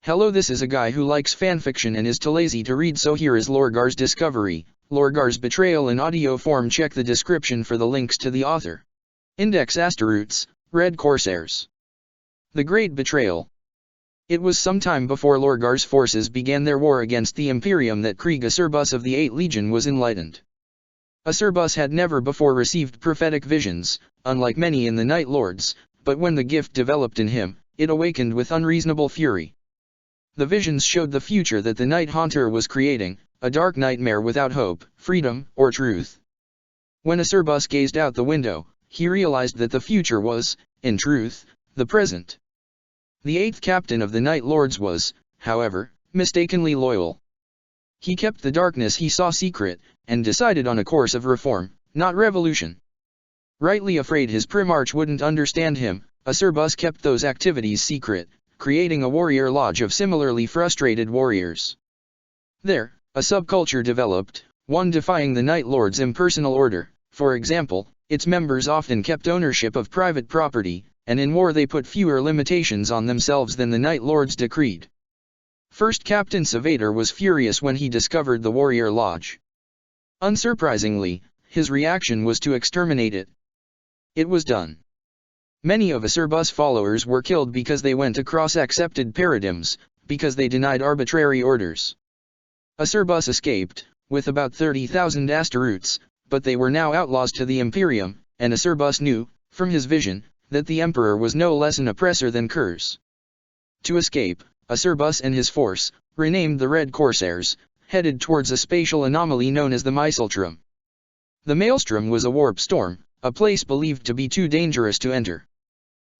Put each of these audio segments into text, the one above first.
Hello, this is a guy who likes fanfiction and is too lazy to read, so here is Lorgar's discovery, Lorgar's Betrayal in audio form. Check the description for the links to the author. Index Asteroutes, Red Corsairs. The Great Betrayal. It was some time before Lorgar's forces began their war against the Imperium that Krieg Acerbus of the 8th Legion was enlightened. Acerbus had never before received prophetic visions, unlike many in the Night Lords, but when the gift developed in him, it awakened with unreasonable fury. The visions showed the future that the Night Haunter was creating, a dark nightmare without hope, freedom, or truth. When Acerbus gazed out the window, he realized that the future was, in truth, the present. The 8th captain of the Night Lords was, however, mistakenly loyal. He kept the darkness he saw secret, and decided on a course of reform, not revolution. Rightly afraid his primarch wouldn't understand him, Acerbus kept those activities secret, creating a warrior lodge of similarly frustrated warriors. There, a subculture developed, one defying the Night Lord's impersonal order. For example, its members often kept ownership of private property, and in war they put fewer limitations on themselves than the Night Lords decreed. First Captain Savator was furious when he discovered the warrior lodge. Unsurprisingly, his reaction was to exterminate it. It was done. Many of Acerbus' followers were killed because they went across accepted paradigms, because they denied arbitrary orders. Acerbus escaped, with about 30,000 Asteroutes, but they were now outlaws to the Imperium, and Acerbus knew, from his vision, that the Emperor was no less an oppressor than Kurz. To escape, Acerbus and his force, renamed the Red Corsairs, headed towards a spatial anomaly known as the Maelstrom. The Maelstrom was a warp storm, a place believed to be too dangerous to enter.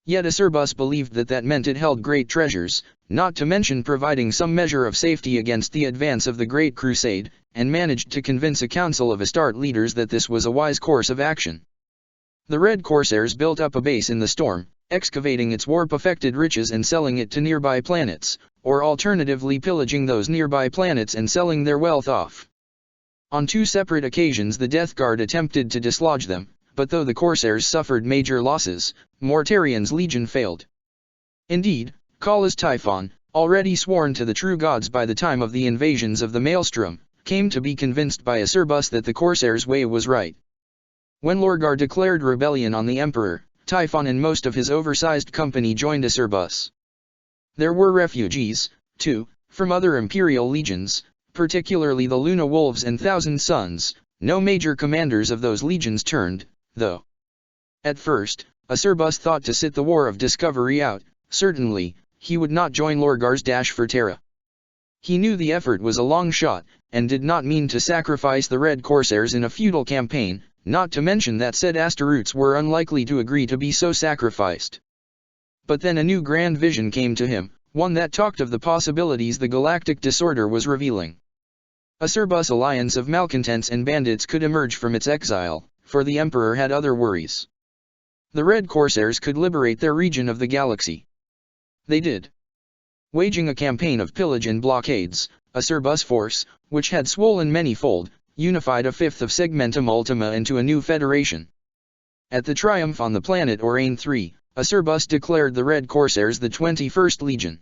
Yet Acerbus believed that meant it held great treasures, not to mention providing some measure of safety against the advance of the Great Crusade, and managed to convince a council of Astarte leaders that this was a wise course of action. The Red Corsairs built up a base in the storm, excavating its warp-affected riches and selling it to nearby planets, or alternatively pillaging those nearby planets and selling their wealth off. On 2 separate occasions the Death Guard attempted to dislodge them, but though the Corsairs suffered major losses, Mortarion's legion failed. Indeed, Kala's Typhon, already sworn to the true gods by the time of the invasions of the Maelstrom, came to be convinced by Acerbus that the Corsairs' way was right. When Lorgar declared rebellion on the Emperor, Typhon and most of his oversized company joined Acerbus. There were refugees, too, from other imperial legions, particularly the Luna Wolves and Thousand Sons. No major commanders of those legions turned, though. At first, Acerbus thought to sit the War of Discovery out. Certainly, he would not join Lorgar's dash for Terra. He knew the effort was a long shot, and did not mean to sacrifice the Red Corsairs in a futile campaign, not to mention that said Asteroutes were unlikely to agree to be so sacrificed. But then a new grand vision came to him, one that talked of the possibilities the galactic disorder was revealing. Acerbus' alliance of malcontents and bandits could emerge from its exile, for the Emperor had other worries. The Red Corsairs could liberate their region of the galaxy. They did. Waging a campaign of pillage and blockades, Acerbus' force, which had swollen many-fold, unified a fifth of Segmentum Ultima into a new federation. At the triumph on the planet Orain III, Acerbus declared the Red Corsairs the 21st Legion.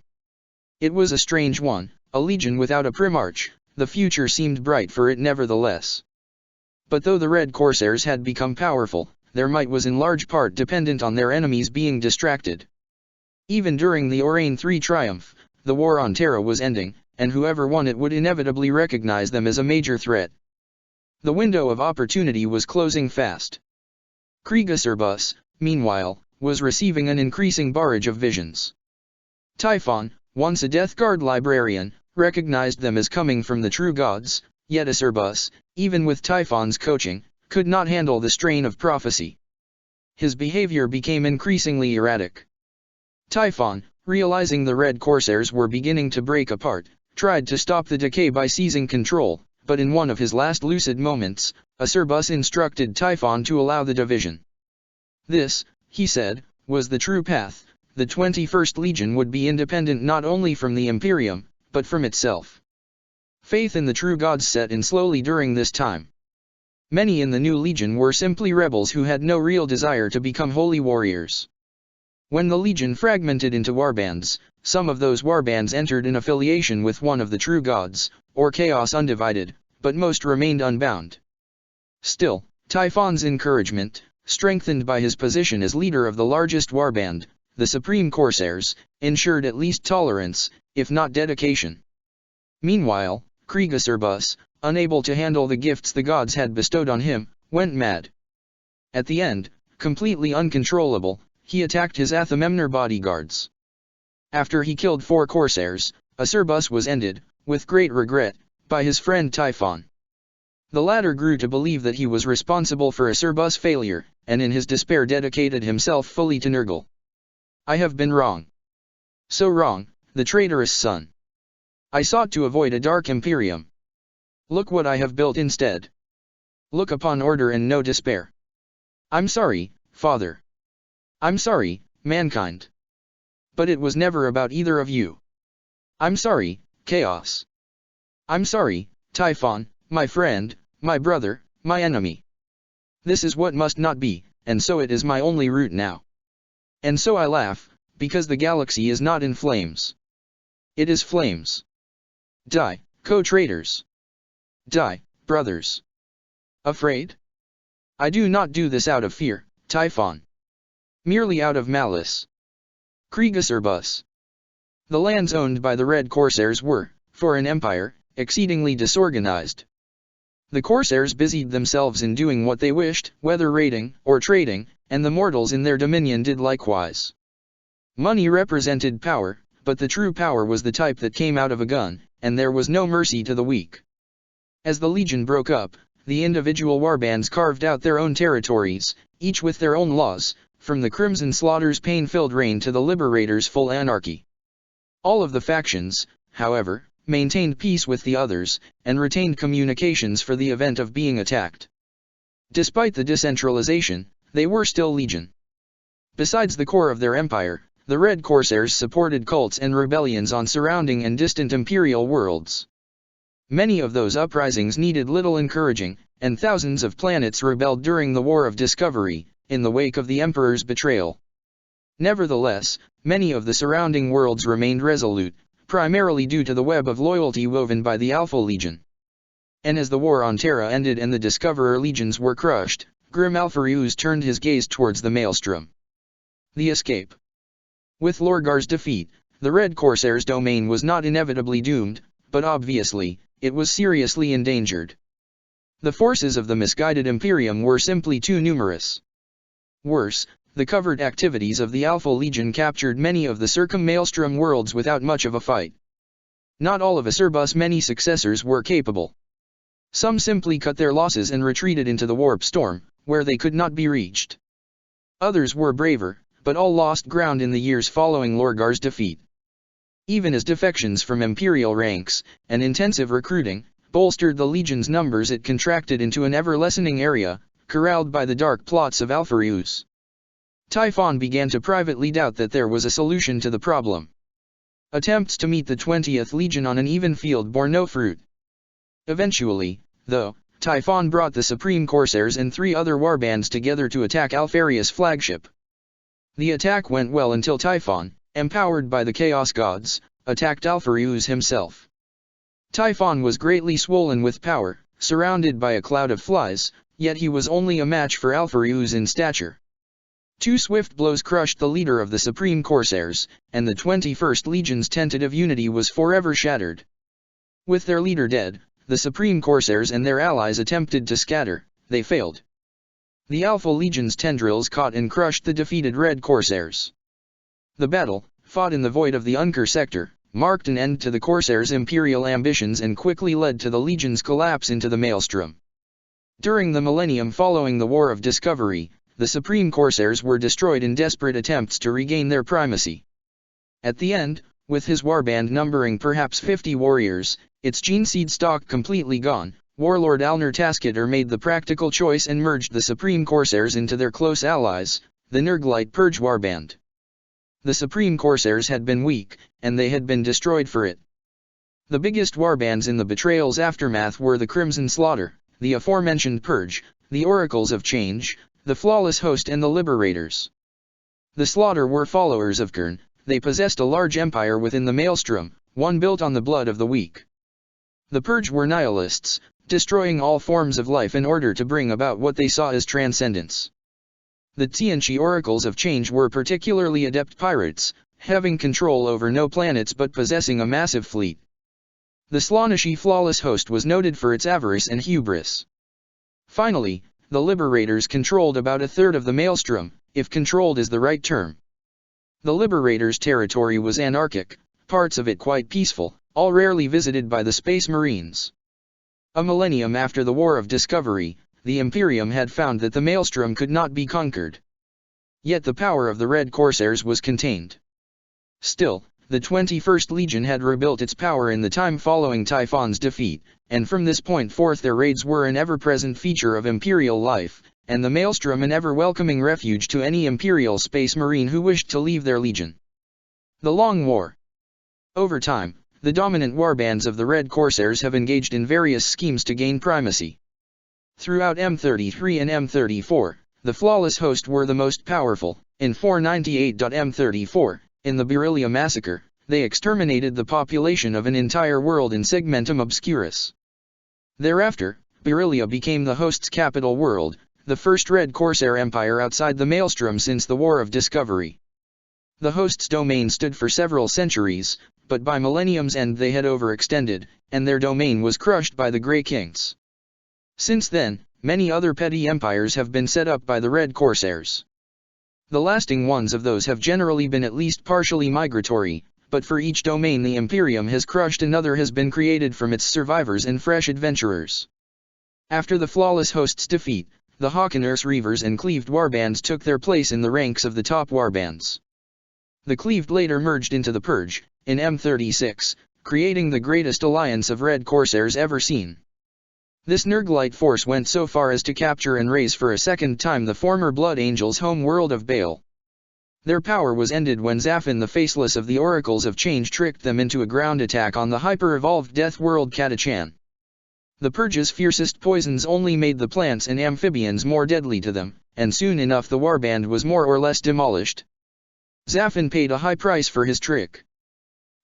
It was a strange one, a legion without a primarch. The future seemed bright for it nevertheless. But though the Red Corsairs had become powerful, their might was in large part dependent on their enemies being distracted. Even during the Orain III triumph, the war on Terra was ending, and whoever won it would inevitably recognize them as a major threat. The window of opportunity was closing fast. Krieg Acerbus, meanwhile, was receiving an increasing barrage of visions. Typhon, once a Death Guard librarian, recognized them as coming from the true gods, yet Acerbus, even with Typhon's coaching, could not handle the strain of prophecy. His behavior became increasingly erratic. Typhon, realizing the Red Corsairs were beginning to break apart, tried to stop the decay by seizing control, but in one of his last lucid moments, Acerbus instructed Typhon to allow the division. This, he said, was the true path. The 21st Legion would be independent not only from the Imperium, but from itself. Faith in the true gods set in slowly during this time. Many in the new legion were simply rebels who had no real desire to become holy warriors. When the legion fragmented into warbands, some of those warbands entered in affiliation with one of the true gods, or Chaos Undivided, but most remained unbound. Still, Typhon's encouragement, strengthened by his position as leader of the largest warband, the Supreme Corsairs, ensured at least tolerance, if not dedication. Meanwhile, Kriegesurbus, unable to handle the gifts the gods had bestowed on him, went mad. At the end, completely uncontrollable, he attacked his Athememner bodyguards. After he killed 4 corsairs, Surbus was ended, with great regret, by his friend Typhon. The latter grew to believe that he was responsible for Surbus' failure, and in his despair dedicated himself fully to Nergal. I have been wrong. So wrong, the traitorous son. I sought to avoid a dark imperium. Look what I have built instead. Look upon order and no despair. I'm sorry, Father. I'm sorry, mankind. But it was never about either of you. I'm sorry, Chaos. I'm sorry, Typhon, my friend, my brother, my enemy. This is what must not be, and so it is my only route now. And so I laugh, because the galaxy is not in flames. It is flames. Die, co-traitors. Die, brothers. Afraid? I do not do this out of fear, Typhon. Merely out of malice. Kriegesurbus. The lands owned by the Red Corsairs were, for an empire, exceedingly disorganized. The Corsairs busied themselves in doing what they wished, whether raiding or trading, and the mortals in their dominion did likewise. Money represented power, but the true power was the type that came out of a gun, and there was no mercy to the weak. As the legion broke up, the individual warbands carved out their own territories, each with their own laws, from the Crimson Slaughter's pain-filled reign to the Liberators' full anarchy. All of the factions, however, maintained peace with the others, and retained communications for the event of being attacked. Despite the decentralization, they were still legion. Besides the core of their empire, the Red Corsairs supported cults and rebellions on surrounding and distant imperial worlds. Many of those uprisings needed little encouraging, and thousands of planets rebelled during the War of Discovery, in the wake of the Emperor's betrayal. Nevertheless, many of the surrounding worlds remained resolute, primarily due to the web of loyalty woven by the Alpha Legion. And as the war on Terra ended and the Discoverer legions were crushed, Grim Alpharius turned his gaze towards the Maelstrom. The escape. With Lorgar's defeat, the Red Corsairs' domain was not inevitably doomed, but obviously, it was seriously endangered. The forces of the misguided Imperium were simply too numerous. Worse, the covert activities of the Alpha Legion captured many of the circum-Maelstrom worlds without much of a fight. Not all of Surbus' many successors were capable. Some simply cut their losses and retreated into the warp storm, where they could not be reached. Others were braver, but all lost ground in the years following Lorgar's defeat. Even as defections from Imperial ranks, and intensive recruiting, bolstered the Legion's numbers, it contracted into an ever-lessening area, corralled by the dark plots of Alpharius. Typhon began to privately doubt that there was a solution to the problem. Attempts to meet the 20th Legion on an even field bore no fruit. Eventually, though, Typhon brought the Supreme Corsairs and 3 other warbands together to attack Alpharius' flagship. The attack went well until Typhon, empowered by the Chaos Gods, attacked Alpharius himself. Typhon was greatly swollen with power, surrounded by a cloud of flies, yet he was only a match for Alpharius in stature. 2 swift blows crushed the leader of the Supreme Corsairs, and the 21st Legion's tentative unity was forever shattered. With their leader dead, the Supreme Corsairs and their allies attempted to scatter. They failed. The Alpha Legion's tendrils caught and crushed the defeated Red Corsairs. The battle, fought in the void of the Unkar sector, marked an end to the Corsairs' imperial ambitions and quickly led to the Legion's collapse into the Maelstrom. During the millennium following the War of Discovery, the Supreme Corsairs were destroyed in desperate attempts to regain their primacy. At the end, with his warband numbering perhaps 50 warriors, its gene seed stock completely gone, Warlord Alner Tasketer made the practical choice and merged the Supreme Corsairs into their close allies, the Nergalite Purge warband. The Supreme Corsairs had been weak, and they had been destroyed for it. The biggest warbands in the Betrayal's aftermath were the Crimson Slaughter, the aforementioned Purge, the Oracles of Change, the Flawless Host and the Liberators. The Slaughter were followers of Kern, they possessed a large empire within the maelstrom, one built on the blood of the weak. The Purge were nihilists, destroying all forms of life in order to bring about what they saw as transcendence. The Tianchi oracles of change were particularly adept pirates, having control over no planets but possessing a massive fleet. The Slaaneshi flawless host was noted for its avarice and hubris. Finally, the Liberators controlled about a third of the maelstrom, if controlled is the right term. The Liberators' territory was anarchic, parts of it quite peaceful, all rarely visited by the Space Marines. A millennium after the War of Discovery, the Imperium had found that the maelstrom could not be conquered. Yet the power of the Red Corsairs was contained. Still, the 21st Legion had rebuilt its power in the time following Typhon's defeat, and from this point forth their raids were an ever-present feature of Imperial life, and the maelstrom an ever-welcoming refuge to any Imperial Space Marine who wished to leave their legion. The Long War. Over time, the dominant warbands of the Red Corsairs have engaged in various schemes to gain primacy. Throughout M33 and M34, the Flawless Host were the most powerful. In 498.M34, in the Betrayal massacre, they exterminated the population of an entire world in Segmentum Obscurus. Thereafter, Betrayal became the host's capital world, the first Red Corsair empire outside the maelstrom since the War of Discovery. The host's domain stood for several centuries, but by millennium's end they had overextended, and their domain was crushed by the Grey Kings. Since then, many other petty empires have been set up by the Red Corsairs. The lasting ones of those have generally been at least partially migratory, but for each domain the Imperium has crushed another has been created from its survivors and fresh adventurers. After the Flawless Host's defeat, the Hawkeners Reavers and Cleaved warbands took their place in the ranks of the top warbands. The Cleaved later merged into the Purge, in M36, creating the greatest alliance of Red Corsairs ever seen. This Nerglite force went so far as to capture and raise for a second time the former Blood Angels' home world of Baal. Their power was ended when Zaphon the Faceless of the Oracles of Change tricked them into a ground attack on the hyper-evolved death world Katachan. The Purge's fiercest poisons only made the plants and amphibians more deadly to them, and soon enough the warband was more or less demolished. Zaphon paid a high price for his trick.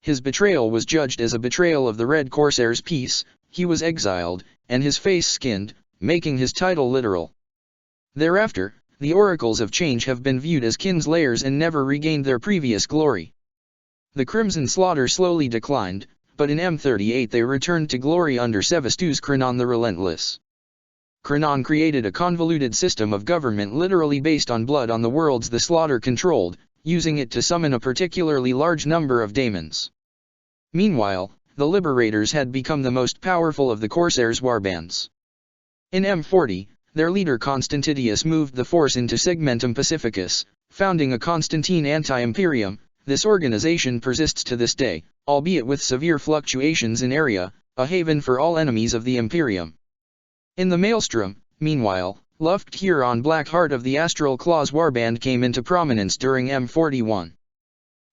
His betrayal was judged as a betrayal of the Red Corsair's peace, he was exiled, and his face skinned, making his title literal. Thereafter, the Oracles of Change have been viewed as kinslayers and never regained their previous glory. The Crimson Slaughter slowly declined, but in M38 they returned to glory under Sevastus Krenon the Relentless. Krenon created a convoluted system of government literally based on blood on the worlds the Slaughter controlled, using it to summon a particularly large number of daemons. Meanwhile, the Liberators had become the most powerful of the Corsairs' warbands. In M40, their leader Constantitius moved the force into Segmentum Pacificus, founding a Constantine anti-imperium. This organization persists to this day, albeit with severe fluctuations in area, a haven for all enemies of the Imperium. In the Maelstrom, meanwhile, Luft Huron Blackheart of the Astral Claws warband came into prominence during M41.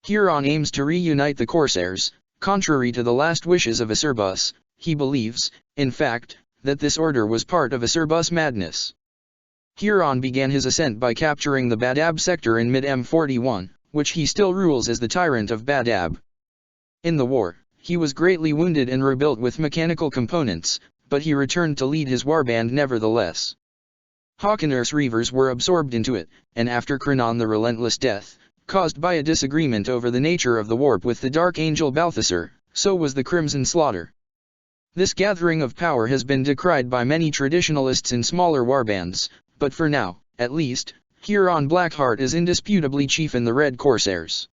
Huron aims to reunite the Corsairs. Contrary to the last wishes of Acerbus, he believes, in fact, that this order was part of Acerbus' madness. Huron began his ascent by capturing the Badab sector in mid-M41, which he still rules as the tyrant of Badab. In the war, he was greatly wounded and rebuilt with mechanical components, but he returned to lead his warband nevertheless. Hawkeners Reavers were absorbed into it, and after Krenon the Relentless death, caused by a disagreement over the nature of the warp with the Dark Angel Balthasar, so was the Crimson Slaughter. This gathering of power has been decried by many traditionalists in smaller warbands, but for now, at least, Huron Blackheart is indisputably chief in the Red Corsairs.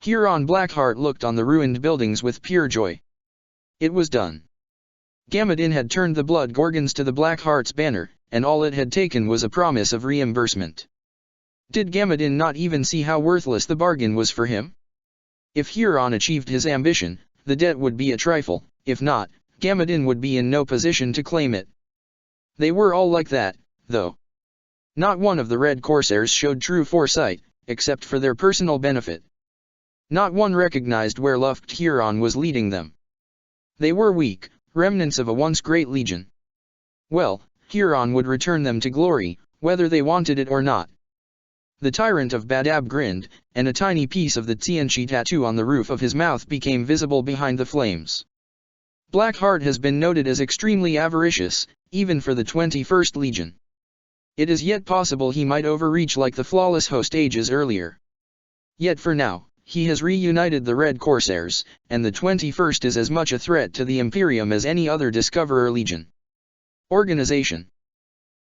Huron Blackheart looked on the ruined buildings with pure joy. It was done. Gamadin had turned the Blood Gorgons to the Blackheart's banner, and all it had taken was a promise of reimbursement. Did Gamadin not even see how worthless the bargain was for him? If Huron achieved his ambition, the debt would be a trifle, if not, Gamadin would be in no position to claim it. They were all like that, though. Not one of the Red Corsairs showed true foresight, except for their personal benefit. Not one recognized where Luft Huron was leading them. They were weak, remnants of a once great legion. Well, Huron would return them to glory, whether they wanted it or not. The tyrant of Badab grinned, and a tiny piece of the Tianchi tattoo on the roof of his mouth became visible behind the flames. Blackheart has been noted as extremely avaricious, even for the 21st Legion. It is yet possible he might overreach like the flawless host ages earlier. Yet for now, he has reunited the Red Corsairs, and the 21st is as much a threat to the Imperium as any other Discoverer Legion. Organization.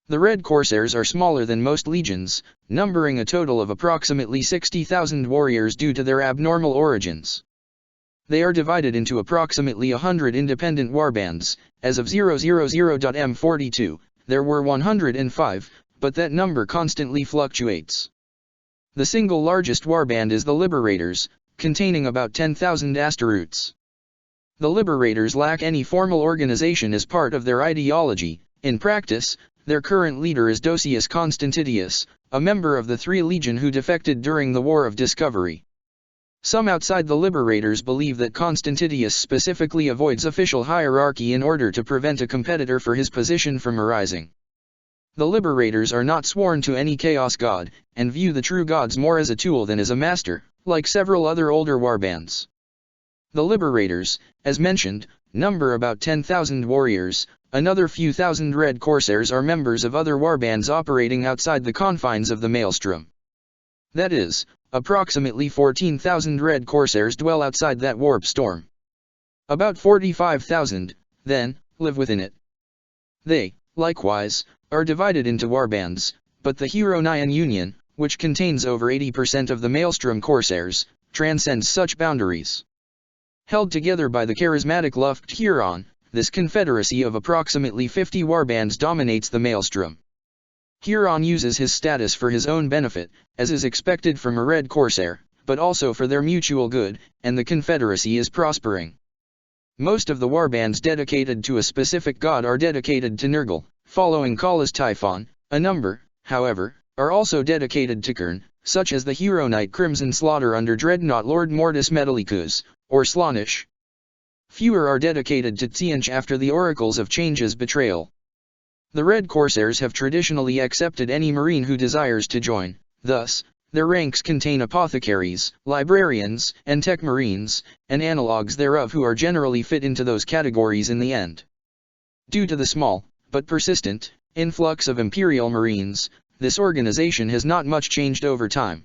The Red Corsairs are smaller than most legions, numbering a total of approximately 60,000 warriors due to their abnormal origins. They are divided into approximately 100 independent warbands. As of 000.m42, there were 105, but that number constantly fluctuates. The single largest warband is the Liberators, containing about 10,000 Asteroutes. The Liberators lack any formal organization as part of their ideology. In practice, their current leader is Dosius Constantitius, a member of the Three Legion who defected during the War of Discovery. Some outside the Liberators believe that Constantitius specifically avoids official hierarchy in order to prevent a competitor for his position from arising. The Liberators are not sworn to any Chaos God, and view the true gods more as a tool than as a master, like several other older warbands. The Liberators, as mentioned, number about 10,000 warriors. Another few thousand Red Corsairs are members of other warbands operating outside the confines of the Maelstrom. That is, approximately 14,000 Red Corsairs dwell outside that warp storm. About 45,000, then, live within it. They, likewise, are divided into warbands, but the Huronian Union, which contains over 80% of the Maelstrom Corsairs, transcends such boundaries. Held together by the charismatic Luft Huron, this confederacy of approximately 50 warbands dominates the Maelstrom. Huron uses his status for his own benefit, as is expected from a Red Corsair, but also for their mutual good, and the confederacy is prospering. Most of the warbands dedicated to a specific god are dedicated to Nurgle, following Kala's Typhon. A number, however, are also dedicated to Kern, such as the Huronite Crimson Slaughter under Dreadnought Lord Mortis Metallicus, or Slaanesh. Fewer are dedicated to Tsianch after the Oracles of Change's Betrayal. The Red Corsairs have traditionally accepted any Marine who desires to join, thus, their ranks contain apothecaries, librarians, and tech Marines, and analogues thereof who are generally fit into those categories in the end. Due to the small, but persistent, influx of Imperial Marines, this organization has not much changed over time.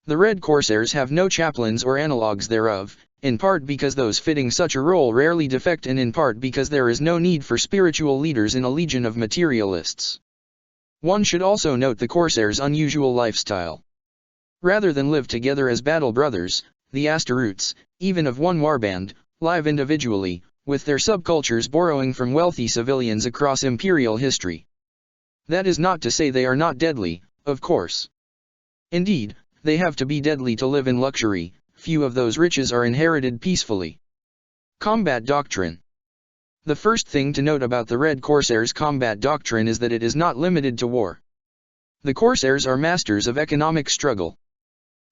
The Red Corsairs have no chaplains or analogues thereof, in part because those fitting such a role rarely defect and in part because there is no need for spiritual leaders in a legion of materialists. One should also note the Corsairs' unusual lifestyle. Rather than live together as battle brothers, the Asteroutes, even of one warband, live individually, with their subcultures borrowing from wealthy civilians across Imperial history. That is not to say they are not deadly, of course. Indeed, they have to be deadly to live in luxury. Few of those riches are inherited peacefully. Combat Doctrine. The first thing to note about the Red Corsairs' combat doctrine is that it is not limited to war. The Corsairs are masters of economic struggle.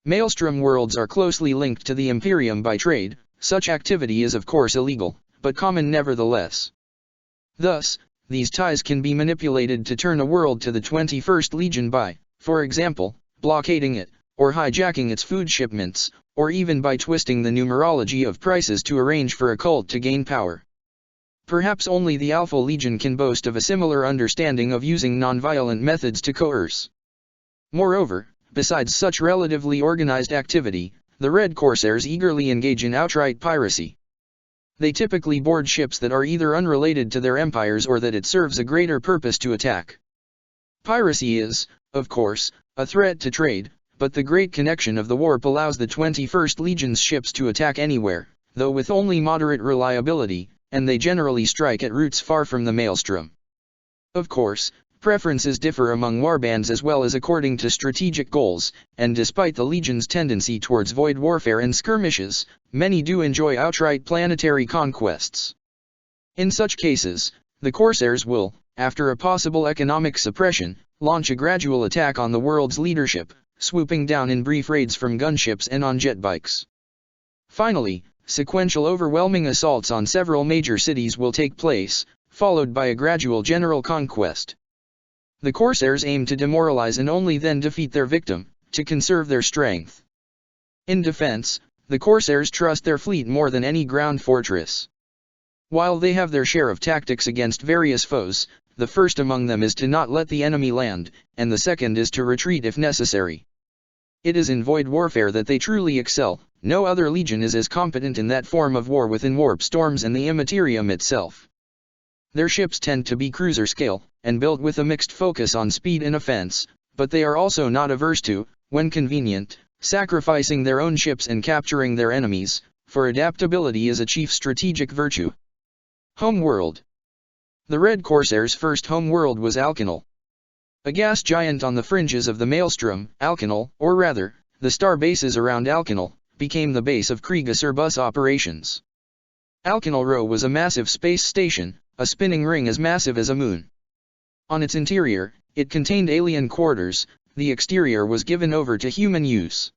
Maelstrom worlds are closely linked to the Imperium by trade. Such activity is of course illegal, but common nevertheless. Thus, these ties can be manipulated to turn a world to the 21st Legion by, for example, blockading it, or hijacking its food shipments, or even by twisting the numerology of prices to arrange for a cult to gain power. Perhaps only the Alpha Legion can boast of a similar understanding of using non-violent methods to coerce. Moreover, besides such relatively organized activity, the Red Corsairs eagerly engage in outright piracy. They typically board ships that are either unrelated to their empires or that it serves a greater purpose to attack. Piracy is, of course, a threat to trade, but the Great Connection of the Warp allows the 21st Legion's ships to attack anywhere, though with only moderate reliability, and they generally strike at routes far from the Maelstrom. Of course, preferences differ among warbands as well as according to strategic goals, and despite the Legion's tendency towards void warfare and skirmishes, many do enjoy outright planetary conquests. In such cases, the Corsairs will, after a possible economic suppression, launch a gradual attack on the world's leadership, swooping down in brief raids from gunships and on jet bikes. Finally, sequential overwhelming assaults on several major cities will take place, followed by a gradual general conquest. The corsairs aim to demoralize and only then defeat their victim, to conserve their strength. In defense, the corsairs trust their fleet more than any ground fortress. While they have their share of tactics against various foes, the first among them is to not let the enemy land, and the second is to retreat if necessary. It is in void warfare that they truly excel. No other legion is as competent in that form of war within warp storms and the Immaterium itself. Their ships tend to be cruiser scale, and built with a mixed focus on speed and offense, but they are also not averse to, when convenient, sacrificing their own ships and capturing their enemies, for adaptability is a chief strategic virtue. Homeworld. The Red Corsairs' first homeworld was Alkanal. A gas giant on the fringes of the Maelstrom, Alkanal, or rather, the star bases around Alkanal, became the base of Krieger bus operations. Alkanal Rho was a massive space station, a spinning ring as massive as a moon. On its interior, it contained alien quarters. The exterior was given over to human use.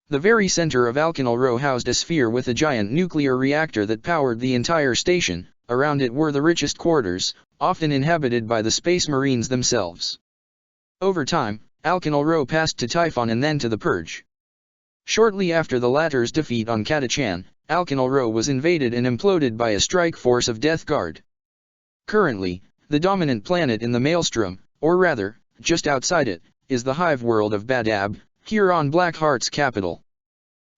The very center of Alkanal Rho housed a sphere with a giant nuclear reactor that powered the entire station. Around it were the richest quarters, often inhabited by the Space Marines themselves. Over time, Alkanal Rho passed to Typhon and then to the Purge. Shortly after the latter's defeat on Catachan, Alkanal Rho was invaded and imploded by a strike force of Death Guard. Currently, the dominant planet in the Maelstrom, or rather, just outside it, is the hive world of Badab, Huron Blackheart's capital.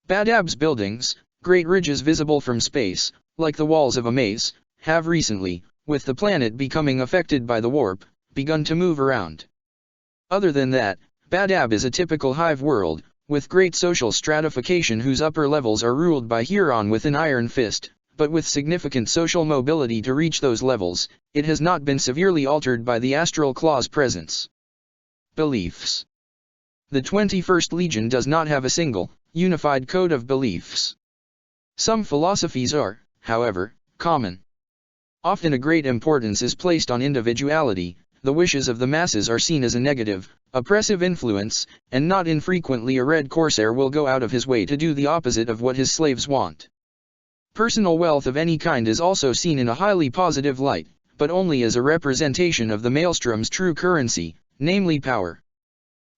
Badab's buildings, great ridges visible from space, like the walls of a maze, have recently, with the planet becoming affected by the warp, begun to move around. Other than that, Badab is a typical hive world, with great social stratification whose upper levels are ruled by Huron with an iron fist, but with significant social mobility to reach those levels. It has not been severely altered by the Astral Claw's presence. Beliefs. The 21st Legion does not have a single, unified code of beliefs. Some philosophies are, however, common. Often a great importance is placed on individuality. The wishes of the masses are seen as a negative, oppressive influence, and not infrequently a Red Corsair will go out of his way to do the opposite of what his slaves want. Personal wealth of any kind is also seen in a highly positive light, but only as a representation of the Maelstrom's true currency, namely power.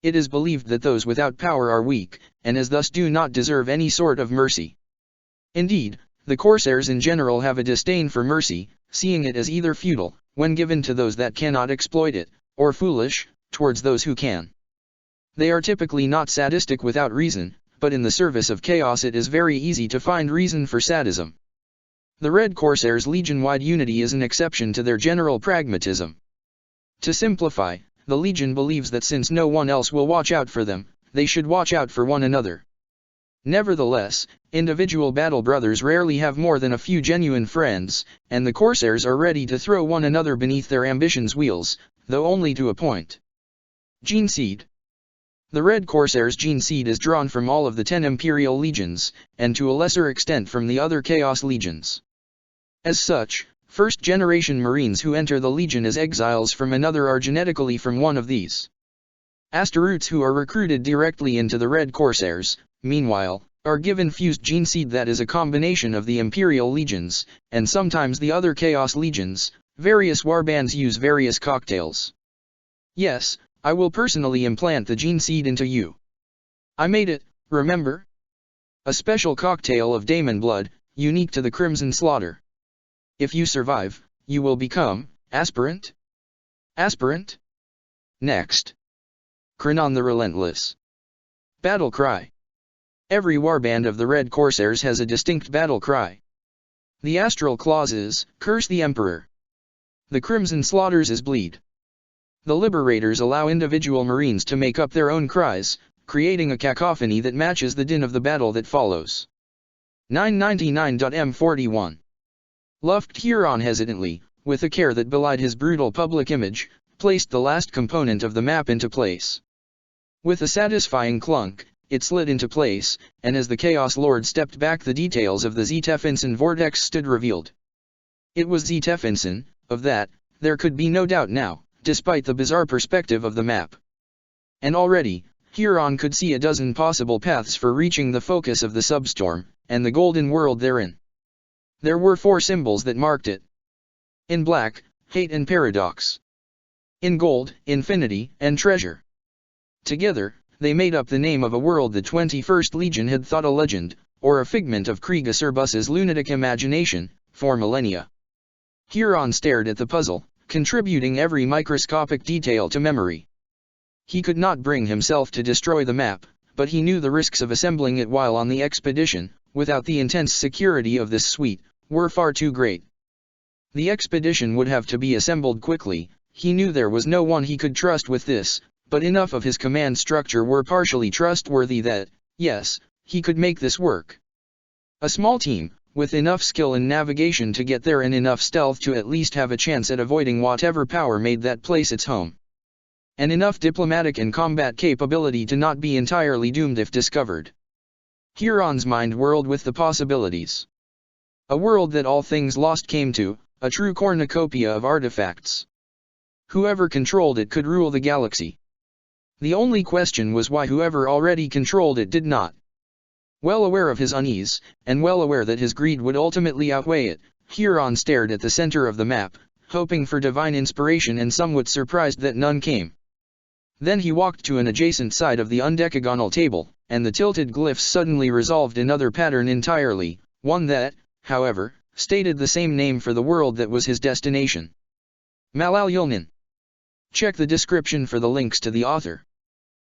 It is believed that those without power are weak, and as thus do not deserve any sort of mercy. Indeed, the Corsairs in general have a disdain for mercy, seeing it as either futile, when given to those that cannot exploit it, or foolish, towards those who can. They are typically not sadistic without reason, but in the service of chaos it is very easy to find reason for sadism. The Red Corsairs' legion-wide unity is an exception to their general pragmatism. To simplify, the Legion believes that since no one else will watch out for them, they should watch out for one another. Nevertheless, individual battle brothers rarely have more than a few genuine friends, and the Corsairs are ready to throw one another beneath their ambitions' wheels, though only to a point. Gene Seed. The Red Corsairs' gene seed is drawn from all of the 10 Imperial Legions, and to a lesser extent from the other Chaos Legions. As such, first-generation Marines who enter the Legion as exiles from another are genetically from one of these. Asteroutes who are recruited directly into the Red Corsairs, meanwhile, are given fused gene seed that is a combination of the Imperial Legions, and sometimes the other Chaos Legions. Various warbands use various cocktails. Yes, I will personally implant the gene seed into you. I made it, remember? A special cocktail of daemon blood, unique to the Crimson Slaughter. If you survive, you will become, aspirant? Aspirant? Next. Krenon the Relentless. Battle Cry. Every warband of the Red Corsairs has a distinct battle cry. The Astral Claws is, Curse the Emperor. The Crimson Slaughters is Bleed. The Liberators allow individual Marines to make up their own cries, creating a cacophony that matches the din of the battle that follows. 999.M41. Luft Huron hesitantly, with a care that belied his brutal public image, placed the last component of the map into place. With a satisfying clunk, it slid into place, and as the Chaos Lord stepped back the details of the Zetephinson vortex stood revealed. It was Zetephinson, of that, there could be no doubt now, despite the bizarre perspective of the map. And already, Huron could see a dozen possible paths for reaching the focus of the substorm, and the golden world therein. There were 4 symbols that marked it. In black, hate and paradox. in gold, infinity, and treasure. Together, they made up the name of a world the 21st Legion had thought a legend, or a figment of Kriegersbus's lunatic imagination, for millennia. Huron stared at the puzzle, contributing every microscopic detail to memory. He could not bring himself to destroy the map, but he knew the risks of assembling it while on the expedition, without the intense security of this suite, were far too great. The expedition would have to be assembled quickly. He knew there was no one he could trust with this, but enough of his command structure were partially trustworthy that, yes, he could make this work. A small team, with enough skill in navigation to get there and enough stealth to at least have a chance at avoiding whatever power made that place its home. And enough diplomatic and combat capability to not be entirely doomed if discovered. Huron's mind whirled with the possibilities. A world that all things lost came to, a true cornucopia of artifacts. Whoever controlled it could rule the galaxy. The only question was why whoever already controlled it did not. Well aware of his unease, and well aware that his greed would ultimately outweigh it, Huron stared at the center of the map, hoping for divine inspiration and somewhat surprised that none came. Then he walked to an adjacent side of the undecagonal table, and the tilted glyphs suddenly resolved another pattern entirely, one that, however, stated the same name for the world that was his destination. Malal Yulnin. Check the description for the links to the author.